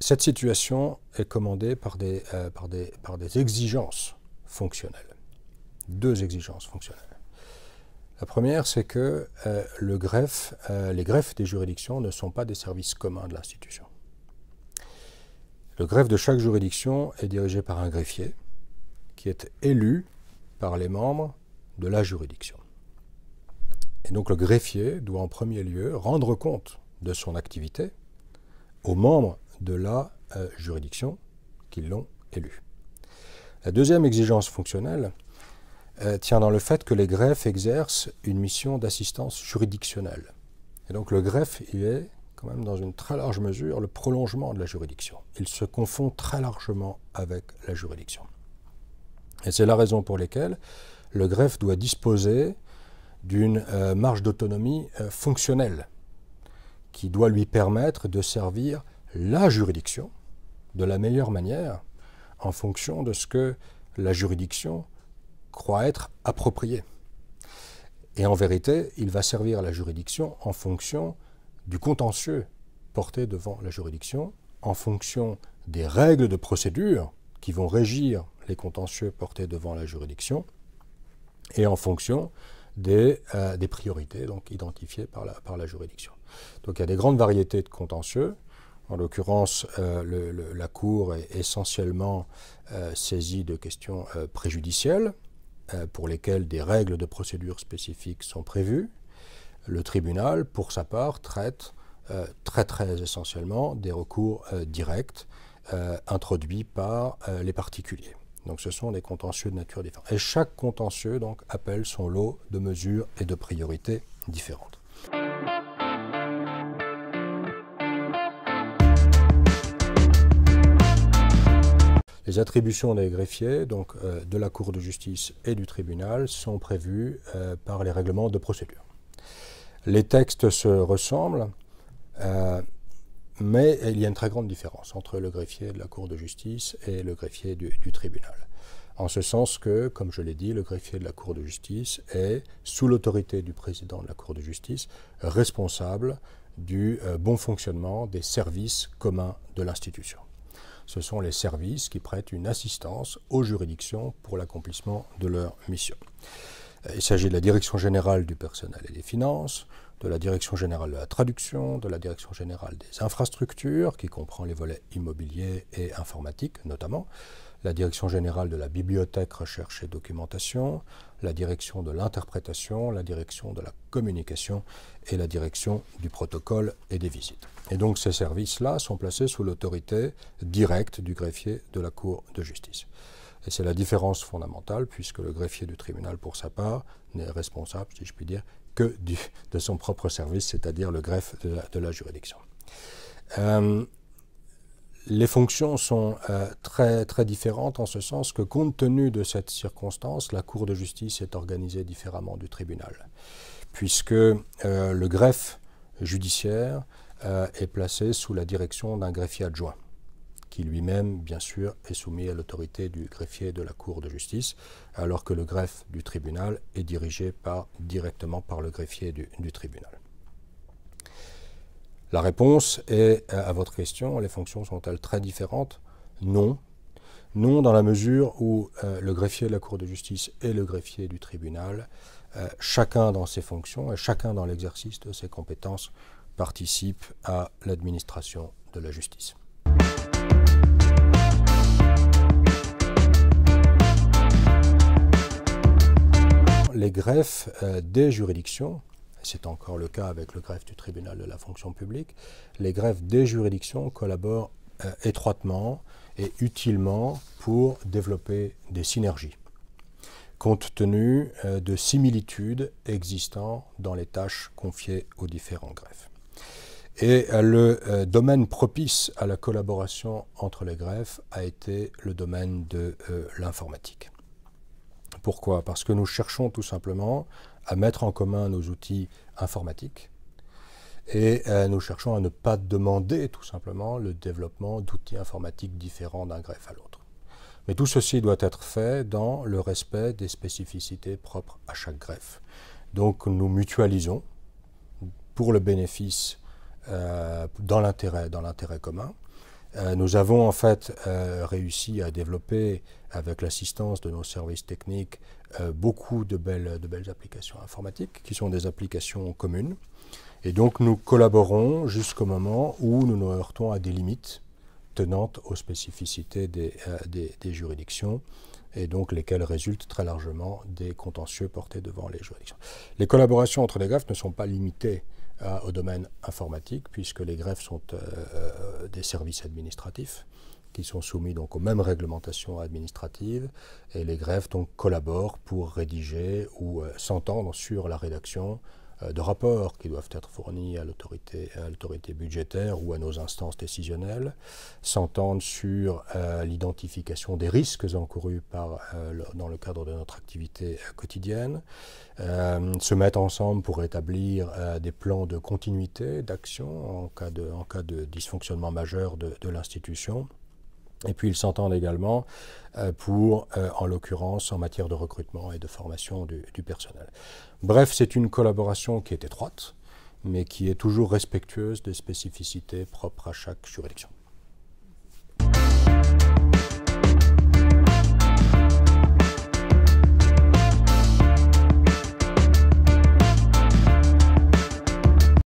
Cette situation est commandée par des exigences fonctionnelles. Deux exigences fonctionnelles. La première, c'est que les greffes des juridictions ne sont pas des services communs de l'institution. Le greffe de chaque juridiction est dirigé par un greffier qui est élu par les membres de la juridiction. Et donc le greffier doit en premier lieu rendre compte de son activité aux membres de la juridiction qui l'ont élu. La deuxième exigence fonctionnelle tient dans le fait que les greffes exercent une mission d'assistance juridictionnelle. Et donc le greffe, il est quand même dans une très large mesure le prolongement de la juridiction. Il se confond très largement avec la juridiction. Et c'est la raison pour laquelle le greffe doit disposer d'une marge d'autonomie fonctionnelle qui doit lui permettre de servir la juridiction de la meilleure manière en fonction de ce que la juridiction croit être approprié. Et en vérité, il va servir la juridiction en fonction du contentieux porté devant la juridiction, en fonction des règles de procédure qui vont régir les contentieux portés devant la juridiction, et en fonction des priorités donc identifiées par la juridiction. Donc il y a des grandes variétés de contentieux. En l'occurrence, la Cour est essentiellement saisie de questions préjudicielles, pour lesquelles des règles de procédure spécifiques sont prévues. Le tribunal, pour sa part, traite très essentiellement des recours directs introduits par les particuliers. Donc ce sont des contentieux de nature différente. Et chaque contentieux donc, appelle son lot de mesures et de priorités différentes. Les attributions des greffiers, donc de la Cour de justice et du tribunal, sont prévues par les règlements de procédure. Les textes se ressemblent, mais il y a une très grande différence entre le greffier de la Cour de justice et le greffier du tribunal. En ce sens que, comme je l'ai dit, le greffier de la Cour de justice est, sous l'autorité du président de la Cour de justice, responsable du bon fonctionnement des services communs de l'institution. Ce sont les services qui prêtent une assistance aux juridictions pour l'accomplissement de leur mission. Il s'agit de la Direction générale du personnel et des finances, de la Direction générale de la traduction, de la Direction générale des infrastructures, qui comprend les volets immobiliers et informatiques notamment, la Direction générale de la bibliothèque, recherche et documentation, la Direction de l'interprétation, la Direction de la communication et la Direction du protocole et des visites. Et donc ces services-là sont placés sous l'autorité directe du greffier de la Cour de justice. Et c'est la différence fondamentale, puisque le greffier du tribunal, pour sa part, n'est responsable, si je puis dire, que de son propre service, c'est-à-dire le greffe de la juridiction. Les fonctions sont très différentes en ce sens que, compte tenu de cette circonstance, la Cour de justice est organisée différemment du tribunal, puisque le greffe judiciaire est placé sous la direction d'un greffier adjoint, qui lui-même, bien sûr, est soumis à l'autorité du greffier de la Cour de justice, alors que le greffe du tribunal est dirigé directement par le greffier du tribunal. La réponse est à votre question, les fonctions sont-elles très différentes? Non. Non, dans la mesure où le greffier de la Cour de justice et le greffier du tribunal, chacun dans ses fonctions et chacun dans l'exercice de ses compétences, participent à l'administration de la justice. Les greffes des juridictions, c'est encore le cas avec le greffe du tribunal de la fonction publique, les greffes des juridictions collaborent étroitement et utilement pour développer des synergies, compte tenu de similitudes existant dans les tâches confiées aux différents greffes. Et le domaine propice à la collaboration entre les greffes a été le domaine de l'informatique. Pourquoi? Parce que nous cherchons tout simplement à mettre en commun nos outils informatiques et nous cherchons à ne pas demander tout simplement le développement d'outils informatiques différents d'un greffe à l'autre. Mais tout ceci doit être fait dans le respect des spécificités propres à chaque greffe. Donc nous mutualisons pour le bénéfice dans l'intérêt commun Nous avons en fait réussi à développer, avec l'assistance de nos services techniques, beaucoup de belles applications informatiques qui sont des applications communes. Et donc nous collaborons jusqu'au moment où nous nous heurtons à des limites tenantes aux spécificités des juridictions et donc lesquelles résultent très largement des contentieux portés devant les juridictions. Les collaborations entre les greffes ne sont pas limitées au domaine informatique, puisque les greffes sont des services administratifs qui sont soumis donc aux mêmes réglementations administratives, et les greffes donc collaborent pour rédiger ou s'entendre sur la rédaction de rapports qui doivent être fournis à l'autorité budgétaire ou à nos instances décisionnelles, s'entendent sur l'identification des risques encourus dans le cadre de notre activité quotidienne, se mettent ensemble pour établir des plans de continuité d'action en cas de dysfonctionnement majeur de l'institution. Et puis ils s'entendent également en l'occurrence, en matière de recrutement et de formation du personnel. Bref, c'est une collaboration qui est étroite, mais qui est toujours respectueuse des spécificités propres à chaque juridiction.